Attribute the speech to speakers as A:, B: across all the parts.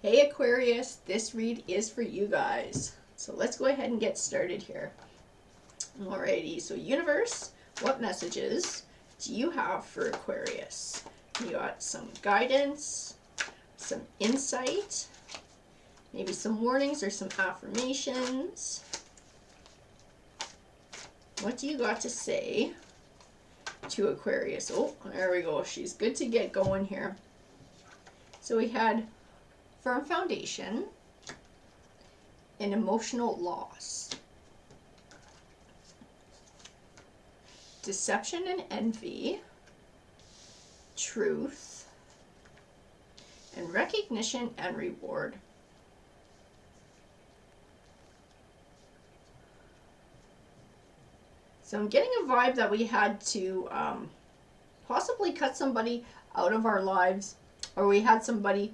A: Hey Aquarius, this read is for you guys. So let's go ahead and get started here. Alrighty, so universe, what messages do you have for Aquarius? You got some guidance, some insight, maybe some warnings or some affirmations. What do you got to say to Aquarius? Oh, there we go. She's good to get going here. So we had firm foundation and emotional loss, deception and envy, truth, and recognition and reward. So I'm getting a vibe that we had to possibly cut somebody out of our lives, or we had somebody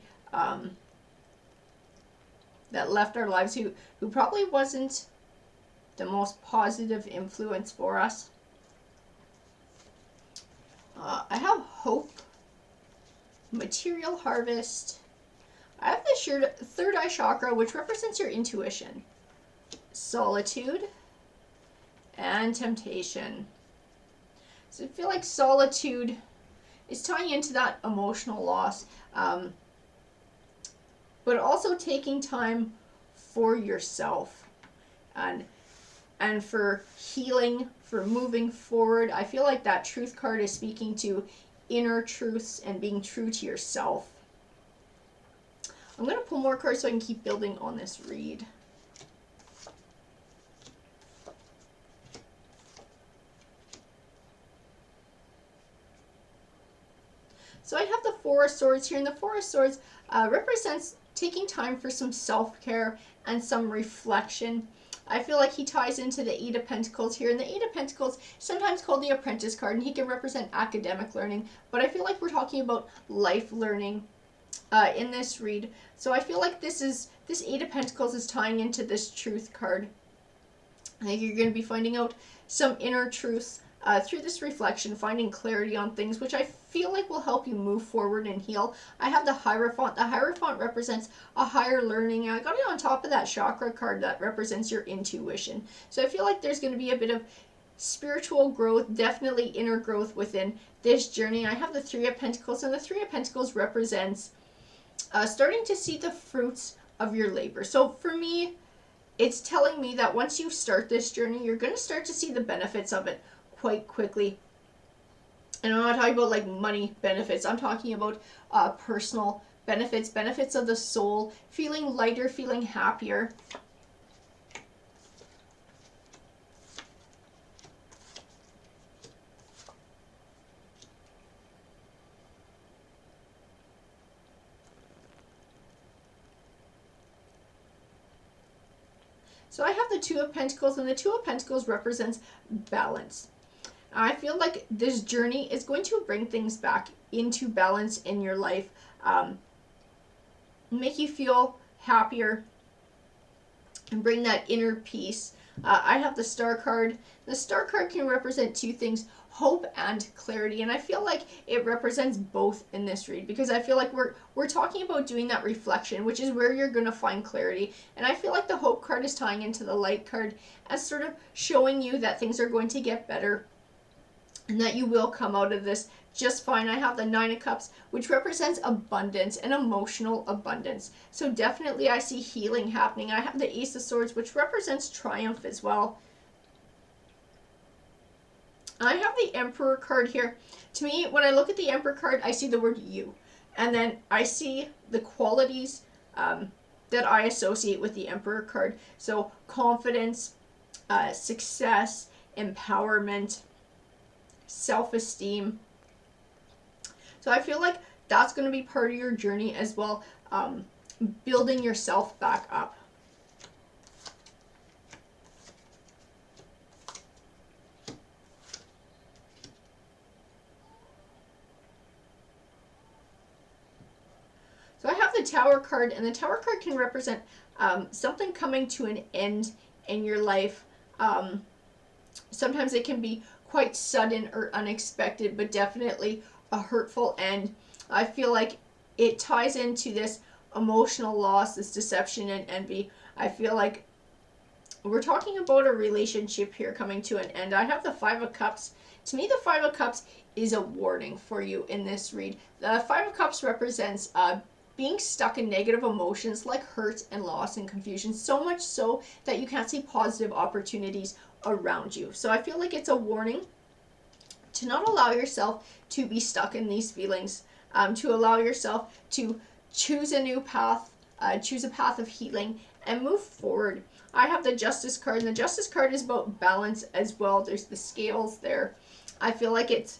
A: that left our lives who probably wasn't the most positive influence for us. I have hope, material harvest. I have the third eye chakra, which represents your intuition, solitude, and temptation. So I feel like solitude is tying into that emotional loss, but also taking time for yourself and for healing, for moving forward. I feel like that truth card is speaking to inner truths and being true to yourself. I'm going to pull more cards so I can keep building on this read. So I have the Four of Swords here, and the Four of Swords represents taking time for some self-care and some reflection. I feel like he ties into the Eight of Pentacles here, and the Eight of Pentacles, sometimes called the Apprentice card, and he can represent academic learning, but I feel like we're talking about life learning in this read. So I feel like this Eight of Pentacles is tying into this Truth card. I think you're going to be finding out some inner truths through this reflection, finding clarity on things, which I feel like will help you move forward and heal. I have the Hierophant. The Hierophant represents a higher learning. I got it on top of that chakra card that represents your intuition. So I feel like there's going to be a bit of spiritual growth, definitely inner growth within this journey. I have the Three of Pentacles, and the Three of Pentacles represents starting to see the fruits of your labor. So for me, it's telling me that once you start this journey, you're going to start to see the benefits of it quite quickly. And I'm not talking about like money benefits. I'm talking about personal benefits, benefits of the soul, feeling lighter, feeling happier. So I have the Two of Pentacles, and the Two of Pentacles represents balance. I feel like this journey is going to bring things back into balance in your life, make you feel happier, and bring that inner peace. I have the Star card. The Star card can represent two things, hope and clarity, and I feel like it represents both in this read, because I feel like we're talking about doing that reflection, which is where you're going to find clarity. And I feel like the Hope card is tying into the Light card as sort of showing you that things are going to get better and that you will come out of this just fine. I have the Nine of Cups, which represents abundance and emotional abundance. So definitely I see healing happening. I have the Ace of Swords, which represents triumph as well. I have the Emperor card here. To me, when I look at the Emperor card, I see the word you. And then I see the qualities that I associate with the Emperor card. So confidence, success, empowerment, self-esteem. So I feel like that's going to be part of your journey as well, building yourself back up. So I have the Tower card, and the Tower card can represent something coming to an end in your life. Sometimes it can be quite sudden or unexpected, but definitely a hurtful end. I feel like it ties into this emotional loss, this deception and envy. I feel like we're talking about a relationship here coming to an end. I have the Five of Cups. To me, the Five of Cups is a warning for you in this read. The Five of Cups represents being stuck in negative emotions like hurt and loss and confusion, so much so that you can't see positive opportunities around you. So I feel like it's a warning to not allow yourself to be stuck in these feelings, to allow yourself to choose a new path, choose a path of healing, and move forward. I have the Justice card, and the Justice card is about balance as well. There's the scales there. I feel like it's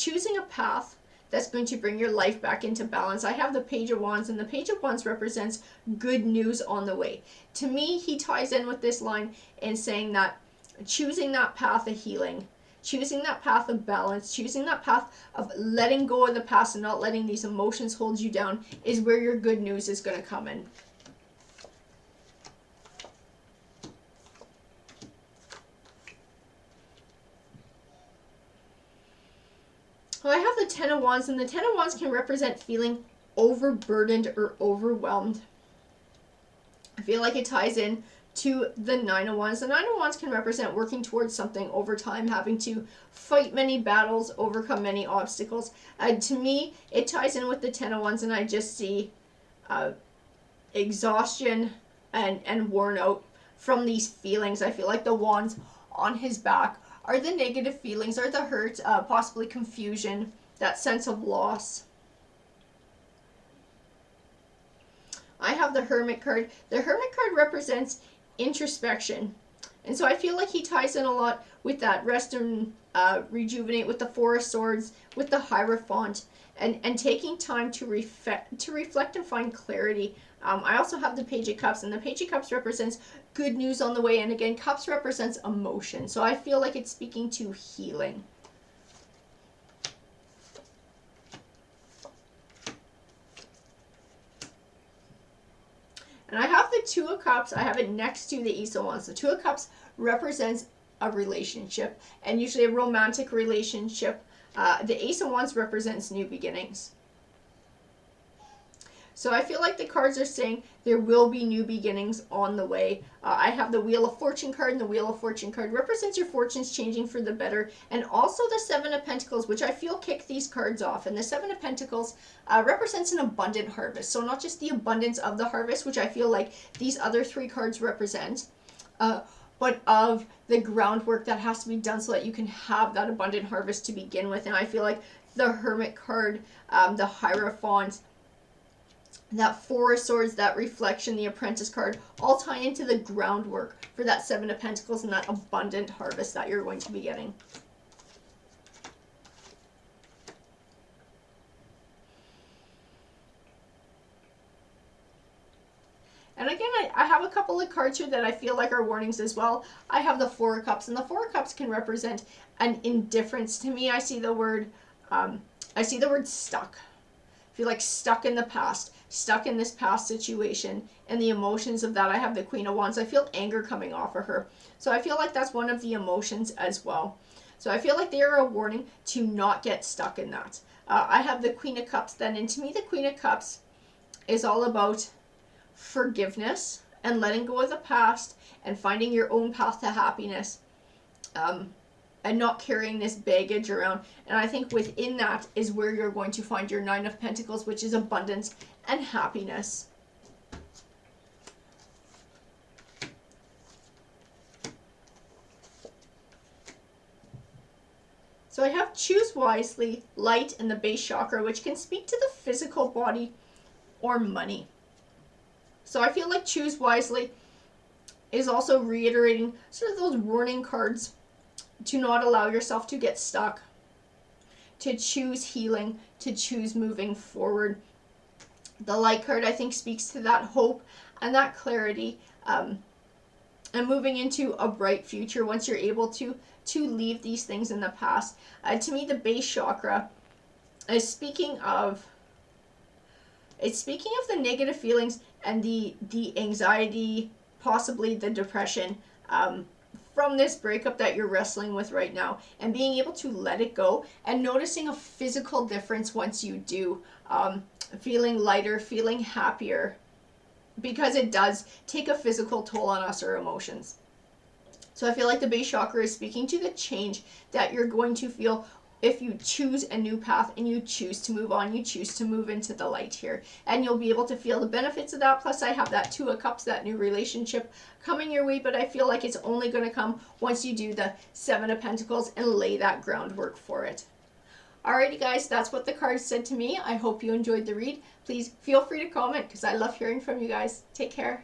A: choosing a path that's going to bring your life back into balance. I have the Page of Wands, and the Page of Wands represents good news on the way. To me, he ties in with this line in saying that choosing that path of healing, choosing that path of balance, choosing that path of letting go of the past and not letting these emotions hold you down is where your good news is going to come in. Well, I have the Ten of Wands, and the Ten of Wands can represent feeling overburdened or overwhelmed. I feel like it ties in to the Nine of Wands. The Nine of Wands can represent working towards something over time, having to fight many battles, overcome many obstacles. To me, it ties in with the Ten of Wands, and I just see exhaustion and worn out from these feelings. I feel like the wands on his back are the negative feelings, are the hurt, possibly confusion, that sense of loss. I have the Hermit card. The Hermit card represents introspection. And so I feel like he ties in a lot with that rest and rejuvenate, with the Four of Swords, with the Hierophant, and taking time to reflect and find clarity. I also have the Page of Cups, and the Page of Cups represents good news on the way. And again, Cups represents emotion. So I feel like it's speaking to healing. And I have the Two of Cups. I have it next to the Ace of Wands. The Two of Cups represents a relationship, and usually a romantic relationship. The Ace of Wands represents new beginnings. So I feel like the cards are saying there will be new beginnings on the way. I have the Wheel of Fortune card, and the Wheel of Fortune card represents your fortunes changing for the better. And also the Seven of Pentacles, which I feel kick these cards off. And the Seven of Pentacles represents an abundant harvest. So not just the abundance of the harvest, which I feel like these other three cards represent, but of the groundwork that has to be done so that you can have that abundant harvest to begin with. And I feel like the Hermit card, the Hierophant, that Four of Swords, that Reflection, the Apprentice card, all tie into the groundwork for that Seven of Pentacles and that abundant harvest that you're going to be getting. And again, I have a couple of cards here that I feel like are warnings as well. I have the Four of Cups, and the Four of Cups can represent an indifference. To me, I see the word stuck. I feel like stuck in the past, stuck in this past situation, and the emotions of that. I have the Queen of Wands. I feel anger coming off of her. So I feel like that's one of the emotions as well. So I feel like they are a warning to not get stuck in that. I have the Queen of Cups then, and to me the Queen of Cups is all about forgiveness and letting go of the past and finding your own path to happiness. And not carrying this baggage around. And I think within that is where you're going to find your Nine of Pentacles, which is abundance and happiness. So I have Choose Wisely, Light, and the Base Chakra, which can speak to the physical body or money. So I feel like Choose Wisely is also reiterating sort of those warning cards to not allow yourself to get stuck, to choose healing, to choose moving forward. The Light card, I think, speaks to that hope and that clarity, and moving into a bright future once you're able to leave these things in the past. To me, the Base Chakra is speaking of the negative feelings and the anxiety, possibly the depression, from this breakup that you're wrestling with right now, and being able to let it go and noticing a physical difference once you do. feeling lighter, feeling happier, because it does take a physical toll on us, our emotions. So I feel like the base chakra is speaking to the change that you're going to feel if you choose a new path and you choose to move on, you choose to move into the light here. And you'll be able to feel the benefits of that. Plus I have that Two of Cups, that new relationship coming your way, but I feel like it's only going to come once you do the Seven of Pentacles and lay that groundwork for it. Alrighty guys, that's what the cards said to me. I hope you enjoyed the read. Please feel free to comment because I love hearing from you guys. Take care.